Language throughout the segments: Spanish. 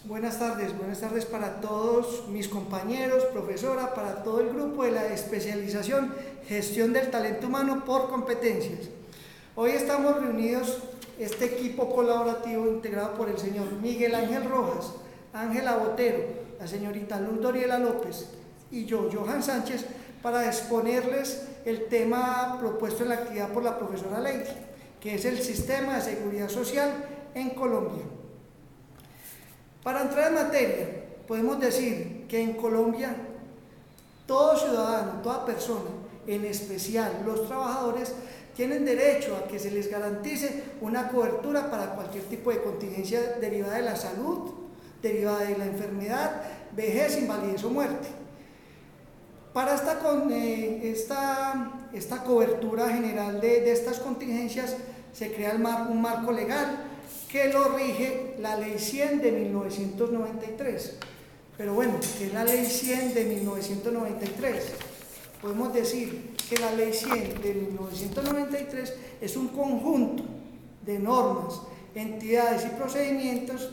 Buenas tardes para todos mis compañeros, profesora, para todo el grupo de la especialización Gestión del Talento Humano por Competencias. Hoy estamos reunidos, este equipo colaborativo integrado por el señor Miguel Ángel Rojas, Ángela Botero, la señorita Luz Doriela López y yo, Johan Sánchez, para exponerles el tema propuesto en la actividad por la profesora Lady, que es el sistema de seguridad social en Colombia. Para entrar en materia, podemos decir que en Colombia todo ciudadano, toda persona, en especial los trabajadores, tienen derecho a que se les garantice una cobertura para cualquier tipo de contingencia derivada de la salud, derivada de la enfermedad, vejez, invalidez o muerte. Para esta cobertura general de estas contingencias se crea un marco legal que lo rige la Ley 100 de 1993. Pero bueno, ¿qué es la Ley 100 de 1993? Podemos decir que la Ley 100 de 1993 es un conjunto de normas, entidades y procedimientos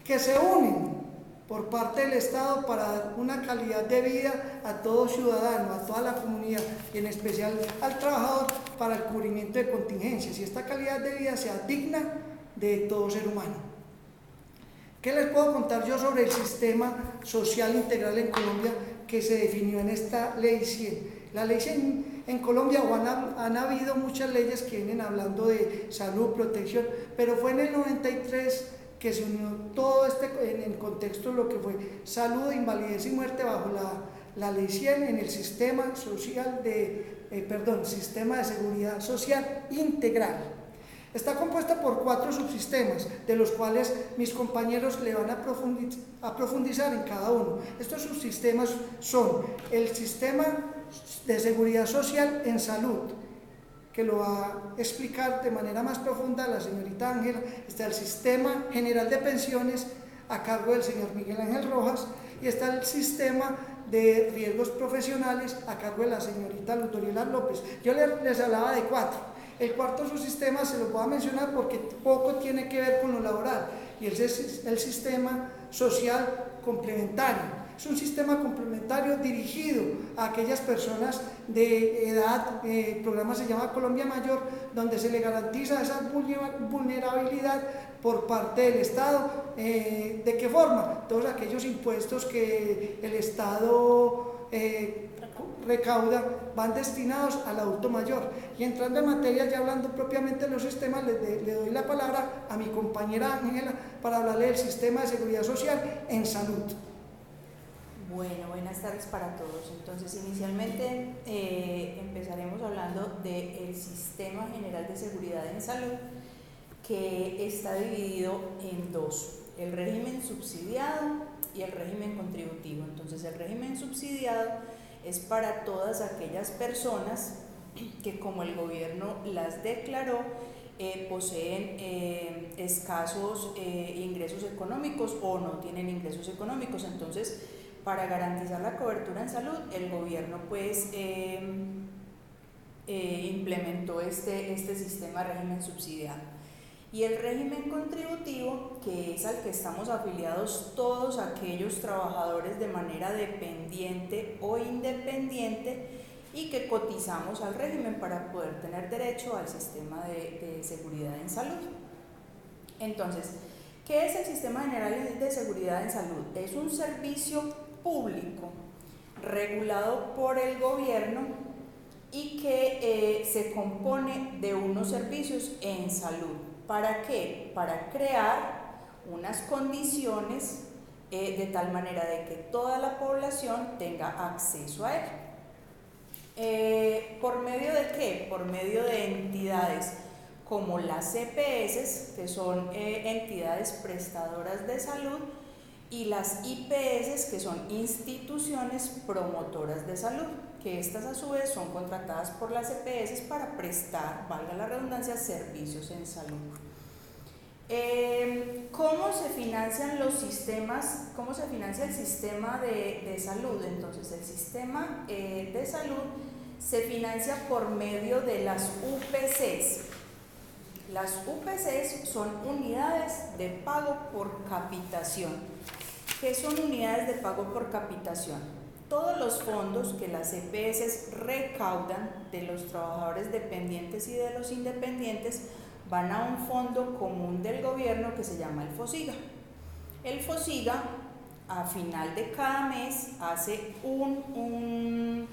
que se unen por parte del Estado para dar una calidad de vida a todo ciudadano, a toda la comunidad y en especial al trabajador para el cubrimiento de contingencias y esta calidad de vida sea digna de todo ser humano. ¿Qué les puedo contar yo sobre el sistema social integral en Colombia que se definió en esta Ley 100? La Ley 100 en Colombia, han habido muchas leyes que vienen hablando de salud, protección, pero fue en el 93 que se unió todo en el contexto de lo que fue salud, invalidez y muerte bajo la Ley 100 en el sistema sistema de seguridad social integral. Está compuesta por 4 subsistemas, de los cuales mis compañeros le van a profundizar en cada uno. Estos subsistemas son el sistema de seguridad social en salud, que lo va a explicar de manera más profunda la señorita Ángela. Está el sistema general de pensiones a cargo del señor Miguel Ángel Rojas y está el sistema de riesgos profesionales a cargo de la señorita Luz Doriela López. Yo les hablaba de 4. El cuarto subsistema se lo voy a mencionar porque poco tiene que ver con lo laboral y ese es el sistema social complementario. Es un sistema complementario dirigido a aquellas personas de edad, el programa se llama Colombia Mayor, donde se le garantiza esa vulnerabilidad por parte del Estado. ¿De qué forma? Todos aquellos impuestos que el Estado recauda van destinados al adulto mayor. Y entrando en materia, ya hablando propiamente de los sistemas, le doy la palabra a mi compañera Ángela para hablarle del sistema de seguridad social en salud. Bueno, buenas tardes para todos. Entonces, inicialmente empezaremos hablando del Sistema General de Seguridad en Salud, que está dividido en 2, el régimen subsidiado y el régimen contributivo. Entonces, el régimen subsidiado es para todas aquellas personas que, como el gobierno las declaró, poseen escasos ingresos económicos o no tienen ingresos económicos. Entonces, para garantizar la cobertura en salud, el gobierno implementó este sistema de régimen subsidiado. Y el régimen contributivo, que es al que estamos afiliados todos aquellos trabajadores de manera dependiente o independiente y que cotizamos al régimen para poder tener derecho al sistema de seguridad en salud. Entonces, ¿qué es el Sistema General de Seguridad en Salud? Es un servicio público regulado por el gobierno y que se compone de unos servicios en salud. ¿Para qué? Para crear unas condiciones de tal manera de que toda la población tenga acceso a él. ¿Por medio de qué? Por medio de entidades como las EPS, que son entidades prestadoras de salud, y las IPS, que son instituciones promotoras de salud, que estas a su vez son contratadas por las EPS para prestar, valga la redundancia, servicios en salud. ¿Cómo se financian los sistemas? ¿Cómo se financia el sistema de salud? Entonces, el sistema de salud se financia por medio de las UPCs. Las UPCs son unidades de pago por capitación. ¿Qué son unidades de pago por capitación? Todos los fondos que las EPS recaudan de los trabajadores dependientes y de los independientes van a un fondo común del gobierno que se llama el FOSIGA. El FOSIGA a final de cada mes hace un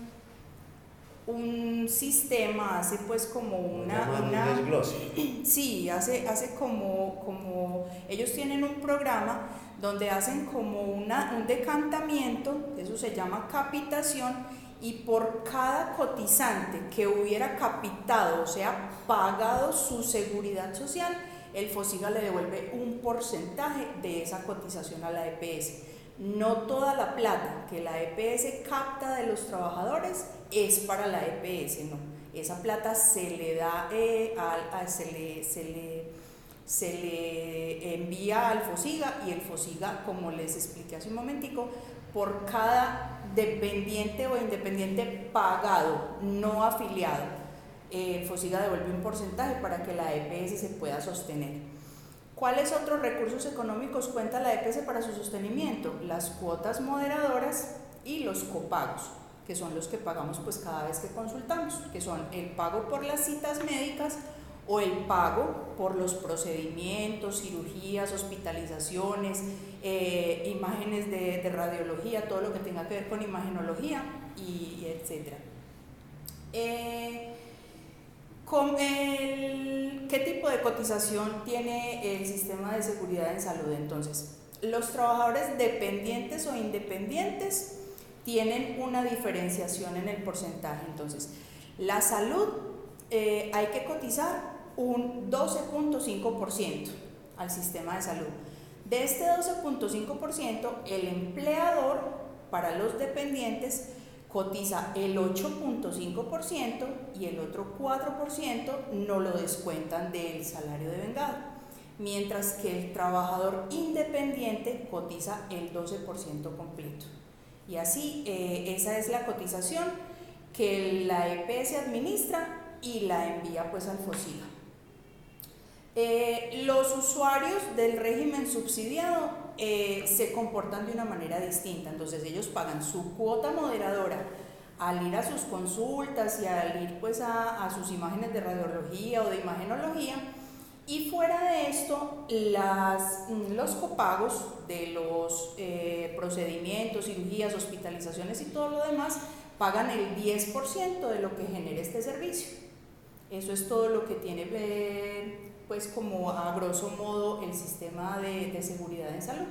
sistema, hace pues como un desglose. Sí, hace como ellos tienen un programa donde hacen como un decantamiento, eso se llama capitación, y por cada cotizante que hubiera capitado, o sea, pagado su seguridad social, el FOSIGA le devuelve un porcentaje de esa cotización a la EPS. No toda la plata que la EPS capta de los trabajadores es para la EPS, no. Esa plata se le da, se le envía al FOSIGA, y el FOSIGA, como les expliqué hace un momentico, por cada dependiente o independiente pagado, no afiliado, el FOSIGA devuelve un porcentaje para que la EPS se pueda sostener. ¿Cuáles otros recursos económicos cuenta la EPS para su sostenimiento? Las cuotas moderadoras y los copagos, que son los que pagamos pues cada vez que consultamos, que son el pago por las citas médicas o el pago por los procedimientos, cirugías, hospitalizaciones, imágenes de radiología, todo lo que tenga que ver con imagenología y etc. ¿Qué tipo de cotización tiene el sistema de seguridad en salud? Entonces, los trabajadores dependientes o independientes tienen una diferenciación en el porcentaje. Entonces, la salud hay que cotizar un 12.5% al sistema de salud. De este 12.5%, el empleador para los dependientes cotiza el 8.5% y el otro 4% no lo descuentan del salario de vengado, mientras que el trabajador independiente cotiza el 12% completo. Y así esa es la cotización que la EPS administra y la envía pues al FOSIGA. Los usuarios del régimen subsidiado se comportan de una manera distinta. Entonces ellos pagan su cuota moderadora al ir a sus consultas y al ir pues a sus imágenes de radiología o de imagenología, y fuera de esto los copagos de los procedimientos, cirugías, hospitalizaciones y todo lo demás pagan el 10% de lo que genera este servicio. Eso es todo lo que tiene pues como a grosso modo el sistema de seguridad en salud.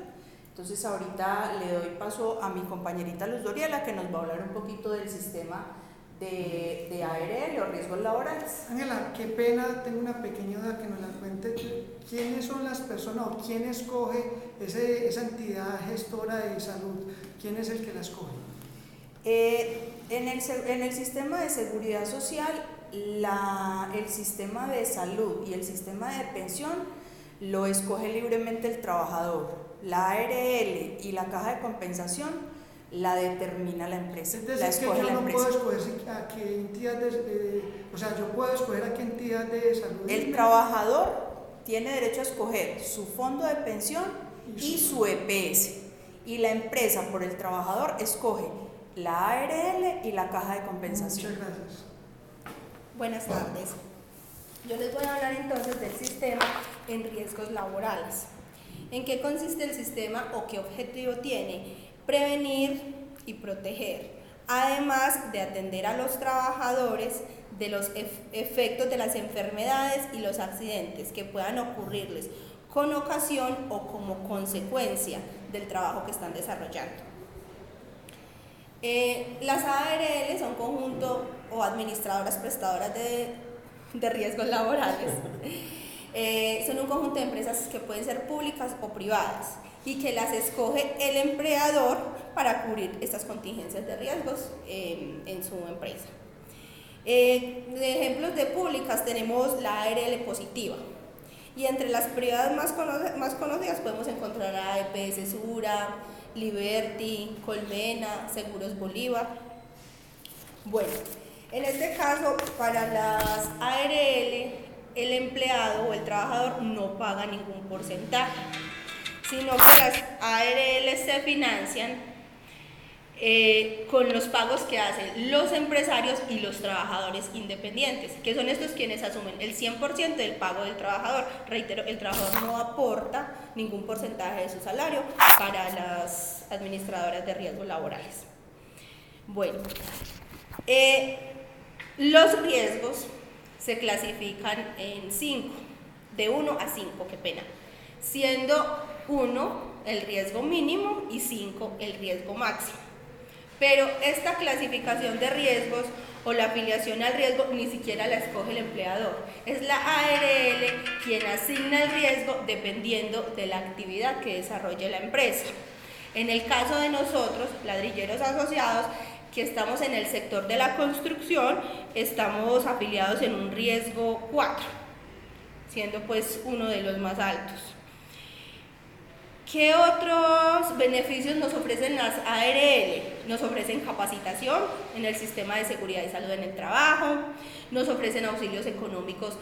Entonces ahorita le doy paso a mi compañerita Luz Doriela, que nos va a hablar un poquito del sistema de ARL o riesgos laborales. Ángela, qué pena, tengo una pequeña duda que nos la cuente. ¿Quiénes son las personas o quién escoge esa entidad gestora de salud? ¿Quién es el que la escoge? En el sistema de seguridad social, el sistema de salud y el sistema de pensión lo escoge libremente el trabajador. La ARL y la caja de compensación la determina la empresa. Es decir, la escoge que yo la no empresa. puedo escoger a qué entidad yo puedo escoger a qué entidad de salud. El trabajador tiene derecho a escoger su fondo de pensión y su EPS, y la empresa por el trabajador escoge la ARL y la caja de compensación. Muchas gracias. Buenas tardes. Yo les voy a hablar entonces del sistema en riesgos laborales. ¿En qué consiste el sistema o qué objetivo tiene? Prevenir y proteger, además de atender a los trabajadores de los efectos de las enfermedades y los accidentes que puedan ocurrirles con ocasión o como consecuencia del trabajo que están desarrollando. Las ARL son conjunto o administradoras prestadoras de riesgos laborales. Son un conjunto de empresas que pueden ser públicas o privadas y que las escoge el empleador para cubrir estas contingencias de riesgos en su empresa. De ejemplos de públicas tenemos la ARL positiva, y entre las privadas más conocidas podemos encontrar a EPS Sura, Liberty, Colmena, Seguros Bolívar. Bueno, en este caso para las ARL el empleado o el trabajador no paga ningún porcentaje, sino que las ARL se financian con los pagos que hacen los empresarios y los trabajadores independientes, que son estos quienes asumen el 100% del pago del trabajador. Reitero, el trabajador no aporta ningún porcentaje de su salario para las administradoras de riesgos laborales. Bueno, los riesgos se clasifican en 5, de 1 a 5, qué pena, siendo 1 el riesgo mínimo y 5 el riesgo máximo. Pero esta clasificación de riesgos o la afiliación al riesgo ni siquiera la escoge el empleador. Es la ARL quien asigna el riesgo dependiendo de la actividad que desarrolle la empresa. En el caso de nosotros, ladrilleros asociados, que estamos en el sector de la construcción, estamos afiliados en un riesgo 4, siendo pues uno de los más altos. ¿Qué otros beneficios nos ofrecen las ARL? Nos ofrecen capacitación en el sistema de seguridad y salud en el trabajo, nos ofrecen auxilios económicos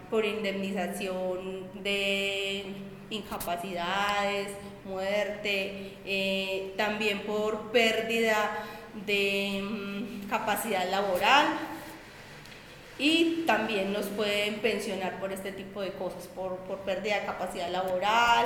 por indemnización de incapacidades, muerte, también por pérdida de capacidad laboral. Y también nos pueden pensionar por este tipo de cosas, por pérdida de capacidad laboral,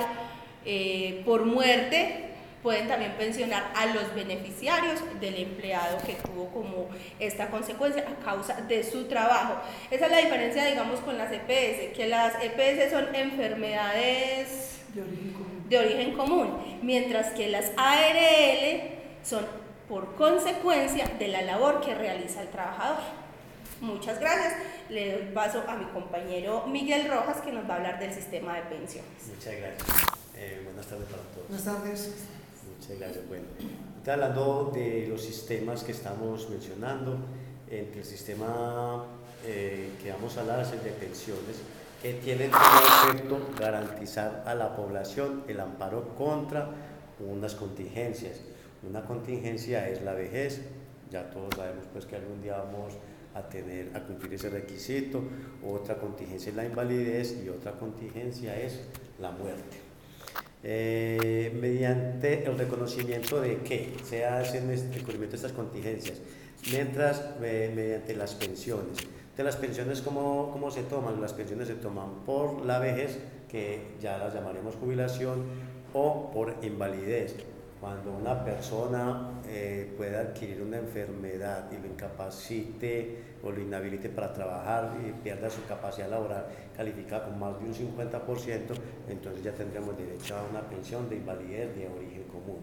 por muerte. Pueden también pensionar a los beneficiarios del empleado que tuvo como esta consecuencia a causa de su trabajo. Esa es la diferencia, digamos, con las EPS, que las EPS son enfermedades de origen común, mientras que las ARL son por consecuencia de la labor que realiza el trabajador. Muchas gracias. Le doy paso a mi compañero Miguel Rojas, que nos va a hablar del sistema de pensiones. Muchas gracias. Buenas tardes para todos. Buenas tardes. Muchas gracias. Bueno, está hablando de los sistemas que estamos mencionando. Entre el sistema que vamos a hablar es el de pensiones, que tiene como efecto garantizar a la población el amparo contra unas contingencias. Una contingencia es la vejez. Ya todos sabemos pues que algún día vamos a cumplir ese requisito. Otra contingencia es la invalidez y otra contingencia es la muerte. Mediante el reconocimiento de que se hacen el cumplimiento de estas contingencias, mediante las pensiones. De las pensiones, ¿cómo se toman? Las pensiones se toman por la vejez, que ya las llamaremos jubilación, o por invalidez. Cuando una persona puede adquirir una enfermedad y lo incapacite o lo inhabilite para trabajar y pierda su capacidad laboral calificada con más de un 50%, entonces ya tendremos derecho a una pensión de invalidez de origen común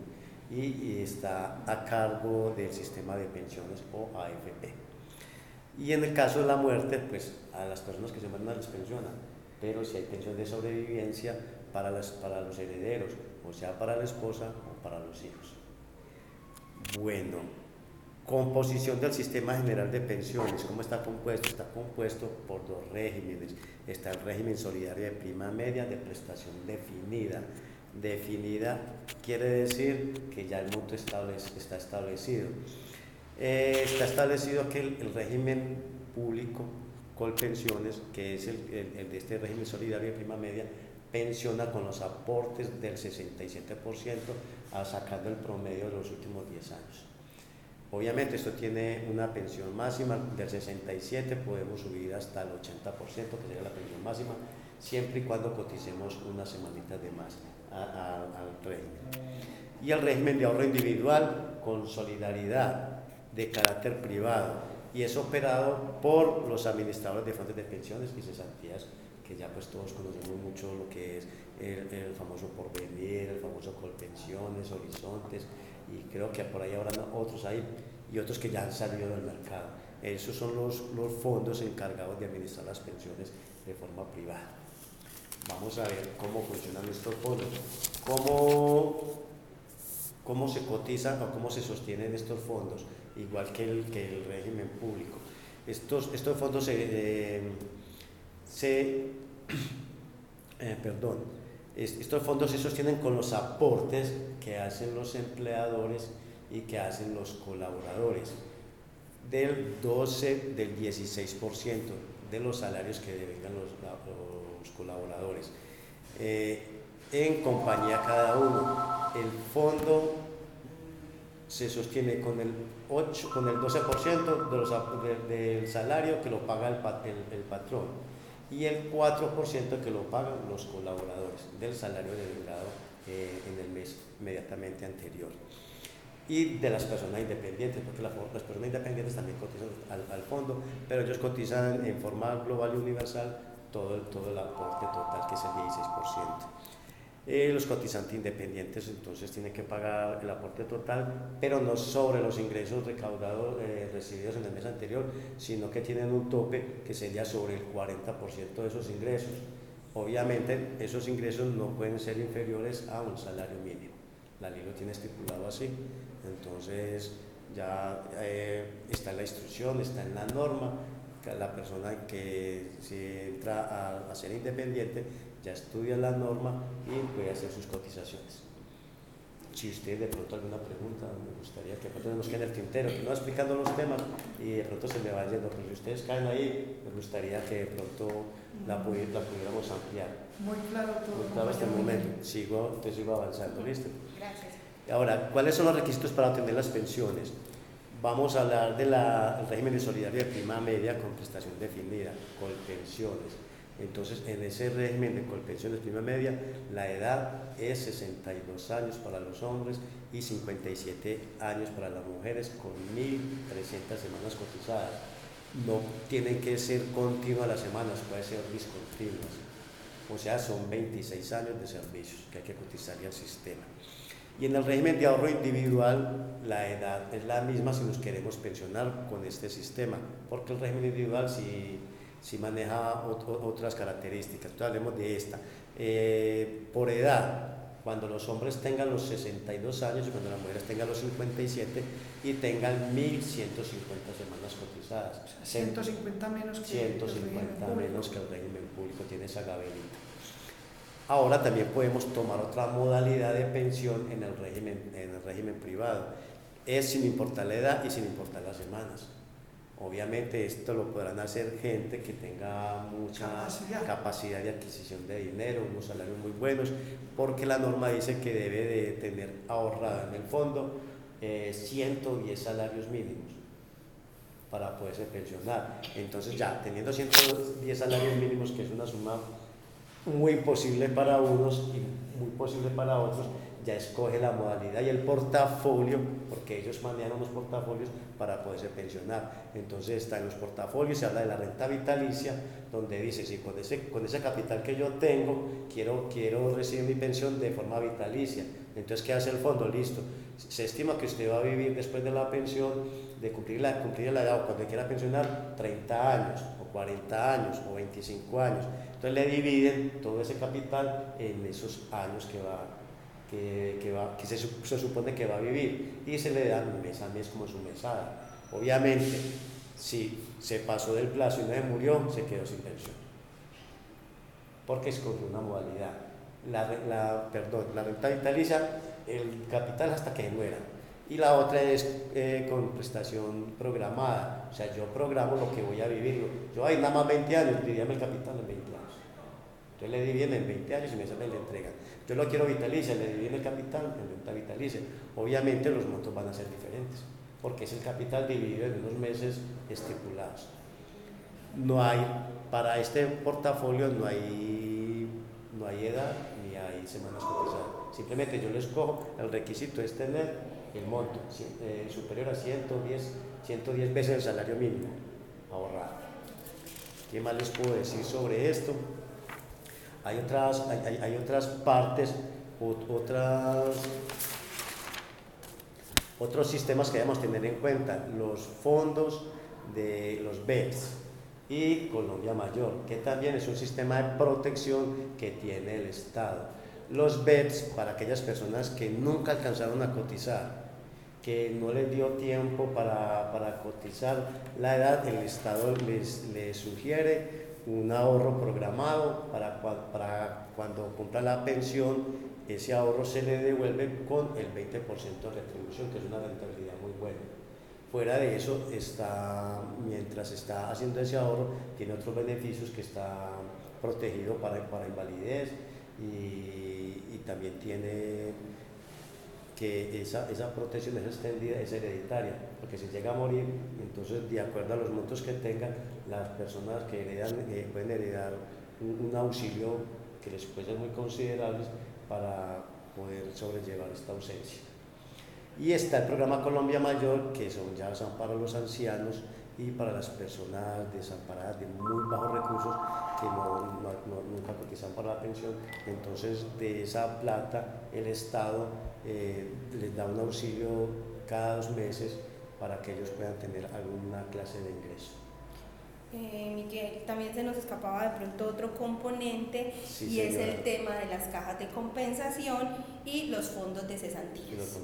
y está a cargo del sistema de pensiones o AFP. Y en el caso de la muerte, pues a las personas que se mueren no les pensionan, pero si hay pensión de sobrevivencia para los herederos, o sea, para la esposa o para los hijos. Bueno, composición del sistema general de pensiones. ¿Cómo está compuesto? Está compuesto por 2 regímenes. Está el régimen solidario de prima media de prestación definida. Definida quiere decir que ya el monto está establecido. Está establecido que el régimen público Colpensiones, que es el de este régimen solidario de prima media, pensiona con los aportes del 67% sacando el promedio de los últimos 10 años. Obviamente esto tiene una pensión máxima del 67%, podemos subir hasta el 80%, que sería la pensión máxima, siempre y cuando coticemos unas semanitas de más al régimen. Y el régimen de ahorro individual con solidaridad de carácter privado, y es operado por los administradores de fondos de pensiones y cesantías, que ya pues todos conocemos mucho lo que es el famoso Porvenir, el famoso Colpensiones, Horizontes, y creo que por ahí habrán otros ahí y otros que ya han salido del mercado. Esos son los fondos encargados de administrar las pensiones de forma privada. Vamos a ver cómo funcionan estos fondos, cómo se cotizan o cómo se sostienen estos fondos, igual que el régimen público. Estos fondos estos fondos se sostienen con los aportes que hacen los empleadores y que hacen los colaboradores del 16%. de los salarios que devengan los colaboradores. En compañía cada uno, el fondo se sostiene con el 12% del salario que lo paga el patrón y el 4% que lo pagan los colaboradores del salario devengado en el mes inmediatamente anterior. Y de las personas independientes, porque las personas independientes también cotizan al fondo, pero ellos cotizan en forma global y universal todo el aporte total, que es el 16%. Los cotizantes independientes entonces tienen que pagar el aporte total, pero no sobre los ingresos recaudados, recibidos en el mes anterior, sino que tienen un tope que sería sobre el 40% de esos ingresos. Obviamente esos ingresos no pueden ser inferiores a un salario mínimo. La ley lo tiene estipulado así, entonces ya está en la instrucción, está en la norma, que la persona que se entra a ser independiente ya estudia la norma y puede hacer sus cotizaciones. Si usted de pronto alguna pregunta, me gustaría que pronto nos quede en el tintero, que no explicando los temas y de pronto se me va yendo, pero si ustedes caen ahí, me gustaría que de pronto la pudiéramos ampliar. Muy claro todo. Muy claro hasta el momento. Te sigo avanzando, ¿listo? Gracias. Ahora, ¿cuáles son los requisitos para obtener las pensiones? Vamos a hablar del régimen de solidario de prima media con prestación definida, Colpensiones. Entonces, en ese régimen de Colpensiones prima media, la edad es 62 años para los hombres y 57 años para las mujeres, con 1.300 semanas cotizadas. No tienen que ser continuas las semanas, puede ser discontinuas. O sea, son 26 años de servicios que hay que cotizar al sistema. Y en el régimen de ahorro individual, la edad es la misma si nos queremos pensionar con este sistema, porque el régimen individual sí maneja otras características. Entonces hablemos de esta. Por edad, cuando los hombres tengan los 62 años y cuando las mujeres tengan los 57 y tengan 1.150 semanas cotizadas. O sea, 150 menos que 150 menos que el régimen público, tiene esa gabelita. Ahora también podemos tomar otra modalidad de pensión en el régimen privado. Es sin importar la edad y sin importar las semanas. Obviamente esto lo podrán hacer gente que tenga mucha capacidad de adquisición de dinero, unos salarios muy buenos, porque la norma dice que debe de tener ahorrado en el fondo 110 salarios mínimos para poderse pensionar. Entonces ya teniendo 110 salarios mínimos, que es una suma muy imposible para unos y muy posible para otros, ya escoge la modalidad y el portafolio, porque ellos manejan unos portafolios para poderse pensionar. Entonces está en los portafolios, se habla de la renta vitalicia, donde dice, si con ese capital que yo tengo, quiero recibir mi pensión de forma vitalicia. Entonces, ¿qué hace el fondo? Listo. Se estima que usted va a vivir después de la pensión, de cumplir la edad, o cuando quiera pensionar, 30 años, o 40 años, o 25 años. Entonces le dividen todo ese capital en esos años que se supone que va a vivir, y se le dan mes a mes como su mesada. Obviamente, si se pasó del plazo y no se murió, se quedó sin pensión, porque escogió una modalidad. La renta vitalicia, el capital hasta que muera, y la otra es con prestación programada. O sea, yo programo lo que voy a vivir. Yo hay nada más 20 años, diríame el capital en 20 años. Entonces le dividen en 20 años y me le entregan. Yo lo quiero vitalicia, le dividen el capital en renta vitalicia. Obviamente los montos van a ser diferentes, porque es el capital dividido en unos meses estipulados. No hay, para este portafolio no hay edad ni hay semanas cotizadas. Simplemente yo les cojo, el requisito es tener el monto superior a 110 veces el salario mínimo ahorrado. ¿Qué más les puedo decir sobre esto? Hay otras partes, otros sistemas que debemos tener en cuenta: los fondos de los BEPS y Colombia Mayor, que también es un sistema de protección que tiene el Estado. Los BEPS, para aquellas personas que nunca alcanzaron a cotizar, que no les dio tiempo para cotizar la edad, el Estado les sugiere un ahorro programado para cuando cumpla la pensión, ese ahorro se le devuelve con el 20% de retribución, que es una rentabilidad muy buena. Fuera de eso, mientras está haciendo ese ahorro, tiene otros beneficios, que está protegido para invalidez, y también tiene que esa protección es extendida, es hereditaria, porque si llega a morir, entonces de acuerdo a los montos que tengan, las personas que heredan pueden heredar un auxilio que les puede ser muy considerable para poder sobrellevar esta ausencia. Y está el programa Colombia Mayor, que son para los ancianos y para las personas desamparadas de muy bajos recursos que nunca cotizan para la pensión. Entonces, de esa plata el Estado les da un auxilio cada 2 meses para que ellos puedan tener alguna clase de ingreso. Miguel, también se nos escapaba de pronto otro componente, sí, y señora. es el tema de las cajas de compensación y los fondos de cesantías.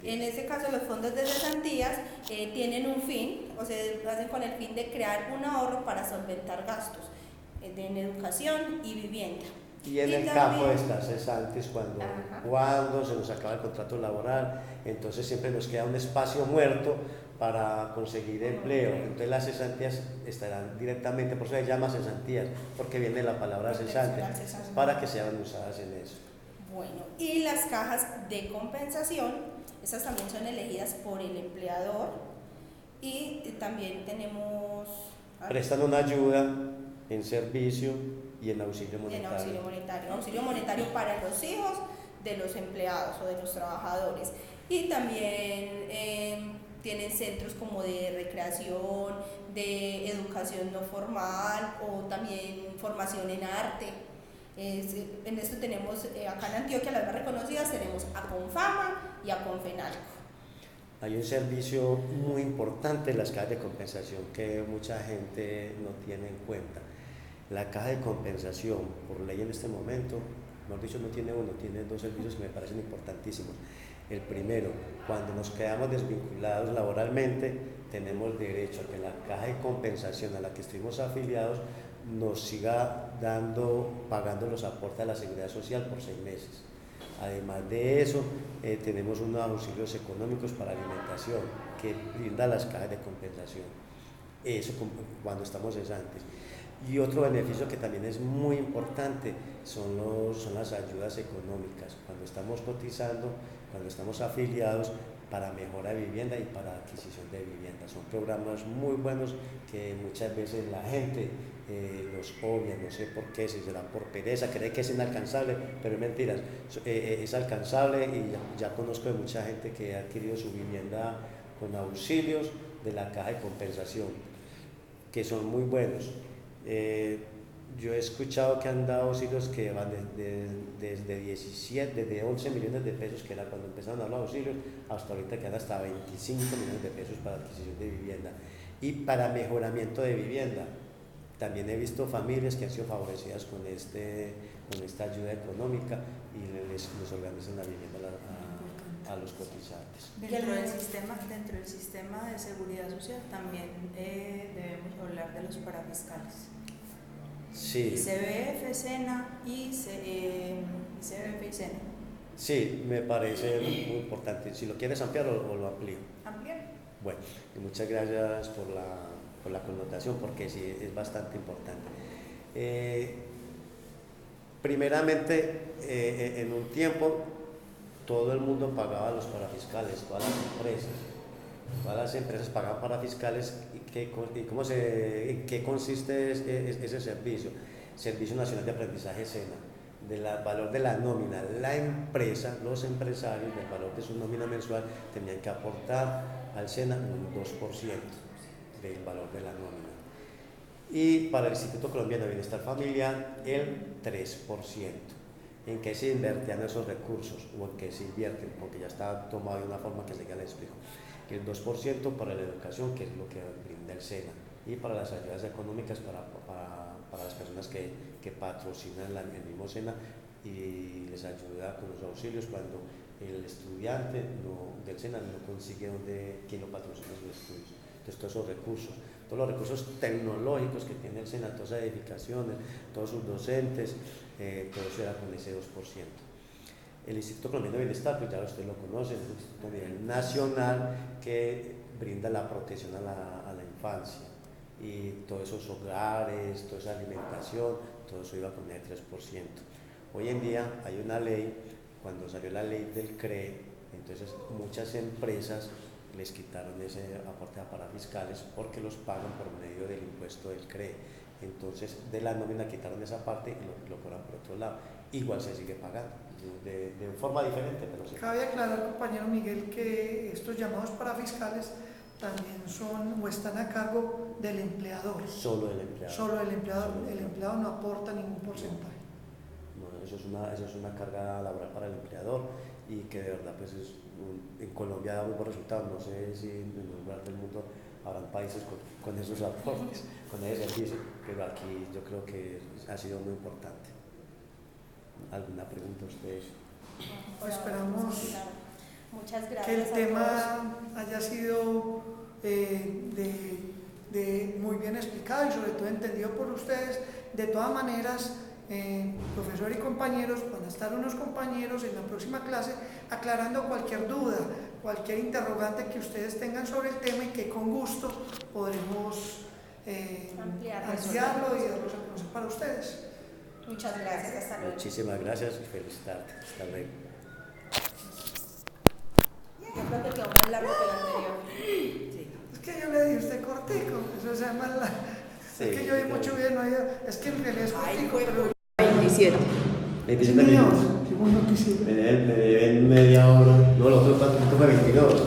En este caso, los fondos de cesantías tienen un fin, o sea, lo hacen con el fin de crear un ahorro para solventar gastos en educación y vivienda. Y en el campo de estas cesantes, cuando se nos acaba el contrato laboral, entonces siempre nos queda un espacio muerto para conseguir empleo. Entonces las cesantías estarán directamente, por eso se llama cesantías, porque viene la palabra cesante, para que sean usadas en eso. Bueno, y las cajas de compensación, esas también son elegidas por el empleador, y también tenemos... Prestan una ayuda en servicio y en auxilio monetario. Auxilio monetario para los hijos de los empleados o de los trabajadores. Y también tienen centros como de recreación, de educación no formal, o también formación en arte. En esto tenemos, acá en Antioquia, las más reconocidas, tenemos a Confama y a Confenalco. Hay un servicio muy importante en las cajas de compensación que mucha gente no tiene en cuenta. La caja de compensación, por ley en este momento, mejor dicho, no tiene uno, tiene 2 servicios que me parecen importantísimos. El primero, cuando nos quedamos desvinculados laboralmente, tenemos derecho a que la caja de compensación a la que estuvimos afiliados nos siga pagando los aportes a la Seguridad Social por 6 meses. Además de eso, tenemos unos auxilios económicos para alimentación que brindan las cajas de compensación. Eso cuando estamos cesantes. Y otro beneficio que también es muy importante son las ayudas económicas. Cuando estamos cotizando, cuando estamos afiliados, para mejora de vivienda y para adquisición de vivienda. Son programas muy buenos que muchas veces la gente los obvia, no sé por qué, si será por pereza, cree que es inalcanzable, pero es mentira, es alcanzable, y ya conozco de mucha gente que ha adquirido su vivienda con auxilios de la caja de compensación, que son muy buenos. Yo he escuchado que han dado auxilios que van desde 11 millones de pesos, que era cuando empezaron a dar los auxilios, hasta ahorita que dan hasta 25 millones de pesos para adquisición de vivienda y para mejoramiento de vivienda. También he visto familias que han sido favorecidas con esta ayuda económica y les organizan la vivienda a los cotizantes. Dentro del sistema de seguridad social también debemos hablar de los parafiscales. Sí. ICBF, SENA y ICBF y SENA. Sí, me parece muy importante. Si lo quieres ampliar o lo amplío. Ampliar. Bueno, y muchas gracias por la connotación, porque sí es bastante importante. Primeramente, en un tiempo todo el mundo pagaba los parafiscales, todas las empresas pagaban parafiscales. ¿En qué consiste ese servicio? Servicio Nacional de Aprendizaje SENA. Del valor de la nómina, la empresa, los empresarios, del valor de su nómina mensual, tenían que aportar al SENA un 2% del valor de la nómina. Y para el Instituto Colombiano de Bienestar Familiar, el 3%. ¿En qué se invertían esos recursos? ¿O en qué se invierten? Porque ya está tomado de una forma que ya les explico. El 2% para la educación, que es lo que brinda el SENA, y para las ayudas económicas para las personas que patrocinan el mismo SENA y les ayuda con los auxilios cuando el estudiante del SENA no consigue quien lo patrocine sus estudios. Entonces todos los recursos tecnológicos que tiene el SENA, todas las edificaciones, todos sus docentes, todo eso era con ese 2%. El Instituto Colombiano de Bienestar, pues ya usted lo conoce, es un instituto a nivel nacional que brinda la protección a la infancia. Y todos esos hogares, toda esa alimentación, todo eso iba con el 3%. Hoy en día hay una ley, cuando salió la ley del CRE, entonces muchas empresas les quitaron ese aporte a parafiscales porque los pagan por medio del impuesto del CRE. Entonces de la nómina quitaron esa parte y lo cobran por otro lado. Igual se sigue pagando, de forma diferente, pero sí. Cabe aclarar, compañero Miguel, que estos llamados parafiscales también son o están a cargo del empleador. Solo el empleado. Solo el empleador. El empleado no aporta ningún porcentaje. No, eso es una carga laboral para el empleador y que de verdad pues en Colombia da muy buen resultado. No sé si en el lugar del mundo habrán países con esos aportes, con ese servicio, pero aquí yo creo que ha sido muy importante. ¿Alguna pregunta a ustedes? Esperamos Muchas gracias que el a tema haya sido muy bien explicado y sobre todo entendido por ustedes. De todas maneras, profesor y compañeros, van a estar unos compañeros en la próxima clase aclarando cualquier duda, cualquier interrogante que ustedes tengan sobre el tema y que con gusto podremos ampliarlo y darlos a conocer para ustedes. Muchas gracias, hasta luego. Muchísimas gracias y felicitarte. Hasta luego. Yo creo que quedó más largo que el anterior. Sí. Es que yo le di a usted cortico, eso se llama Sí, es que yo vi mucho bien, no, es que en realidad es cortico, pero 27. 27 minutos. segundo que sí. Me deben media hora. No, los otros 4 minutos fue 22.